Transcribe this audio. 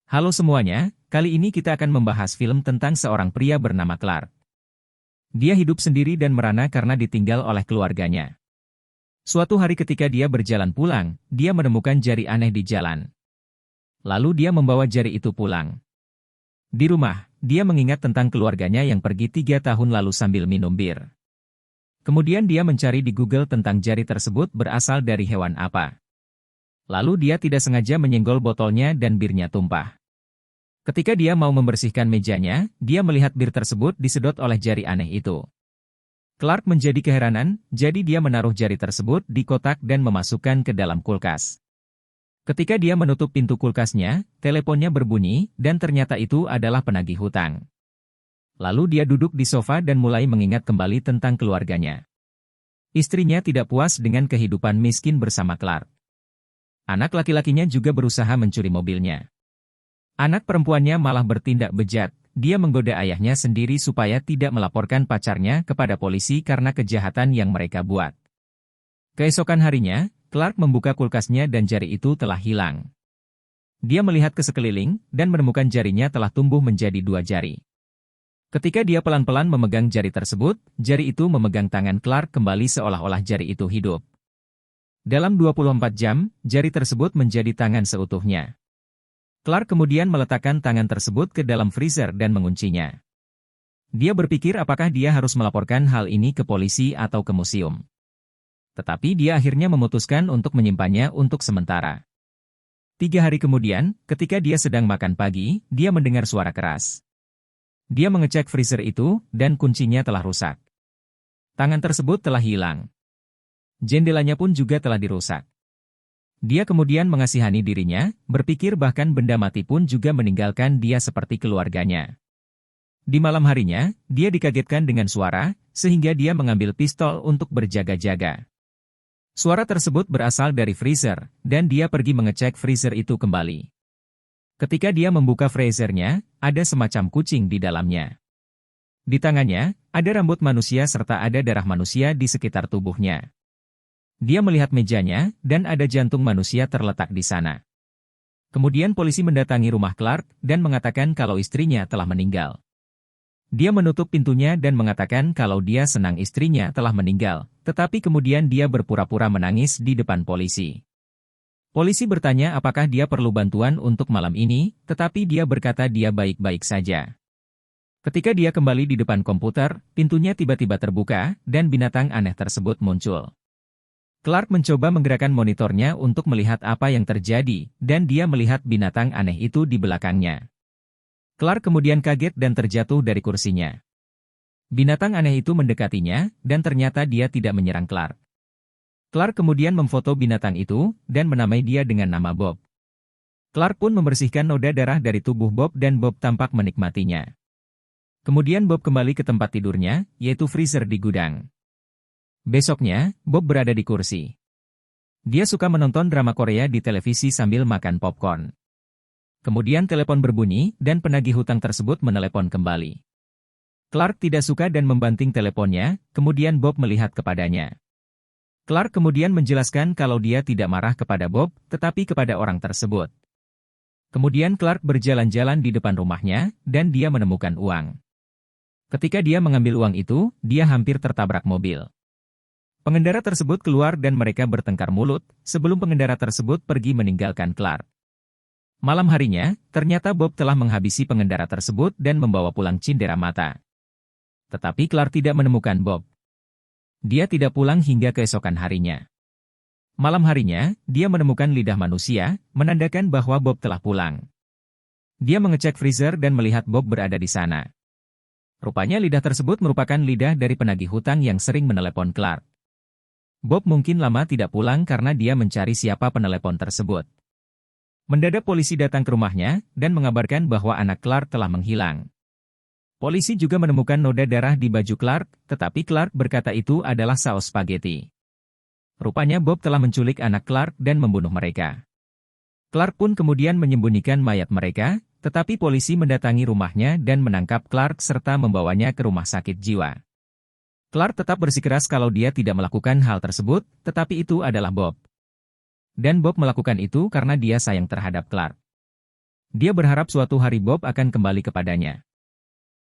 Halo semuanya, kali ini kita akan membahas film tentang seorang pria bernama Clark. Dia hidup sendiri dan merana karena ditinggal oleh keluarganya. Suatu hari ketika dia berjalan pulang, dia menemukan jari aneh di jalan. Lalu dia membawa jari itu pulang. Di rumah, dia mengingat tentang keluarganya yang pergi 3 tahun lalu sambil minum bir. Kemudian dia mencari di Google tentang jari tersebut berasal dari hewan apa. Lalu dia tidak sengaja menyenggol botolnya dan birnya tumpah. Ketika dia mau membersihkan mejanya, dia melihat bir tersebut disedot oleh jari aneh itu. Clark menjadi keheranan, jadi dia menaruh jari tersebut di kotak dan memasukkan ke dalam kulkas. Ketika dia menutup pintu kulkasnya, teleponnya berbunyi, dan ternyata itu adalah penagih hutang. Lalu dia duduk di sofa dan mulai mengingat kembali tentang keluarganya. Istrinya tidak puas dengan kehidupan miskin bersama Clark. Anak laki-lakinya juga berusaha mencuri mobilnya. Anak perempuannya malah bertindak bejat, dia menggoda ayahnya sendiri supaya tidak melaporkan pacarnya kepada polisi karena kejahatan yang mereka buat. Keesokan harinya, Clark membuka kulkasnya dan jari itu telah hilang. Dia melihat ke sekeliling, dan menemukan jarinya telah tumbuh menjadi 2 jari. Ketika dia pelan-pelan memegang jari tersebut, jari itu memegang tangan Clark kembali seolah-olah jari itu hidup. Dalam 24 jam, jari tersebut menjadi tangan seutuhnya. Clark kemudian meletakkan tangan tersebut ke dalam freezer dan menguncinya. Dia berpikir apakah dia harus melaporkan hal ini ke polisi atau ke museum. Tetapi dia akhirnya memutuskan untuk menyimpannya untuk sementara. 3 hari kemudian, ketika dia sedang makan pagi, dia mendengar suara keras. Dia mengecek freezer itu, dan kuncinya telah rusak. Tangan tersebut telah hilang. Jendelanya pun juga telah dirusak. Dia kemudian mengasihani dirinya, berpikir bahkan benda mati pun juga meninggalkan dia seperti keluarganya. Di malam harinya, dia dikagetkan dengan suara, sehingga dia mengambil pistol untuk berjaga-jaga. Suara tersebut berasal dari freezer, dan dia pergi mengecek freezer itu kembali. Ketika dia membuka freezernya, ada semacam kucing di dalamnya. Di tangannya, ada rambut manusia serta ada darah manusia di sekitar tubuhnya. Dia melihat mejanya, dan ada jantung manusia terletak di sana. Kemudian polisi mendatangi rumah Clark, dan mengatakan kalau istrinya telah meninggal. Dia menutup pintunya dan mengatakan kalau dia senang istrinya telah meninggal, tetapi kemudian dia berpura-pura menangis di depan polisi. Polisi bertanya apakah dia perlu bantuan untuk malam ini, tetapi dia berkata dia baik-baik saja. Ketika dia kembali di depan komputer, pintunya tiba-tiba terbuka, dan binatang aneh tersebut muncul. Clark mencoba menggerakkan monitornya untuk melihat apa yang terjadi, dan dia melihat binatang aneh itu di belakangnya. Clark kemudian kaget dan terjatuh dari kursinya. Binatang aneh itu mendekatinya, dan ternyata dia tidak menyerang Clark. Clark kemudian memfoto binatang itu, dan menamai dia dengan nama Bob. Clark pun membersihkan noda darah dari tubuh Bob dan Bob tampak menikmatinya. Kemudian Bob kembali ke tempat tidurnya, yaitu freezer di gudang. Besoknya, Bob berada di kursi. Dia suka menonton drama Korea di televisi sambil makan popcorn. Kemudian telepon berbunyi, dan penagih hutang tersebut menelepon kembali. Clark tidak suka dan membanting teleponnya, kemudian Bob melihat kepadanya. Clark kemudian menjelaskan kalau dia tidak marah kepada Bob, tetapi kepada orang tersebut. Kemudian Clark berjalan-jalan di depan rumahnya, dan dia menemukan uang. Ketika dia mengambil uang itu, dia hampir tertabrak mobil. Pengendara tersebut keluar dan mereka bertengkar mulut, sebelum pengendara tersebut pergi meninggalkan Clark. Malam harinya, ternyata Bob telah menghabisi pengendara tersebut dan membawa pulang cindera mata. Tetapi Clark tidak menemukan Bob. Dia tidak pulang hingga keesokan harinya. Malam harinya, dia menemukan lidah manusia, menandakan bahwa Bob telah pulang. Dia mengecek freezer dan melihat Bob berada di sana. Rupanya lidah tersebut merupakan lidah dari penagih hutang yang sering menelepon Clark. Bob mungkin lama tidak pulang karena dia mencari siapa penelepon tersebut. Mendadak polisi datang ke rumahnya, dan mengabarkan bahwa anak Clark telah menghilang. Polisi juga menemukan noda darah di baju Clark, tetapi Clark berkata itu adalah saus spaghetti. Rupanya Bob telah menculik anak Clark dan membunuh mereka. Clark pun kemudian menyembunyikan mayat mereka, tetapi polisi mendatangi rumahnya dan menangkap Clark serta membawanya ke rumah sakit jiwa. Clark tetap bersikeras kalau dia tidak melakukan hal tersebut, tetapi itu adalah Bob. Dan Bob melakukan itu karena dia sayang terhadap Clark. Dia berharap suatu hari Bob akan kembali kepadanya.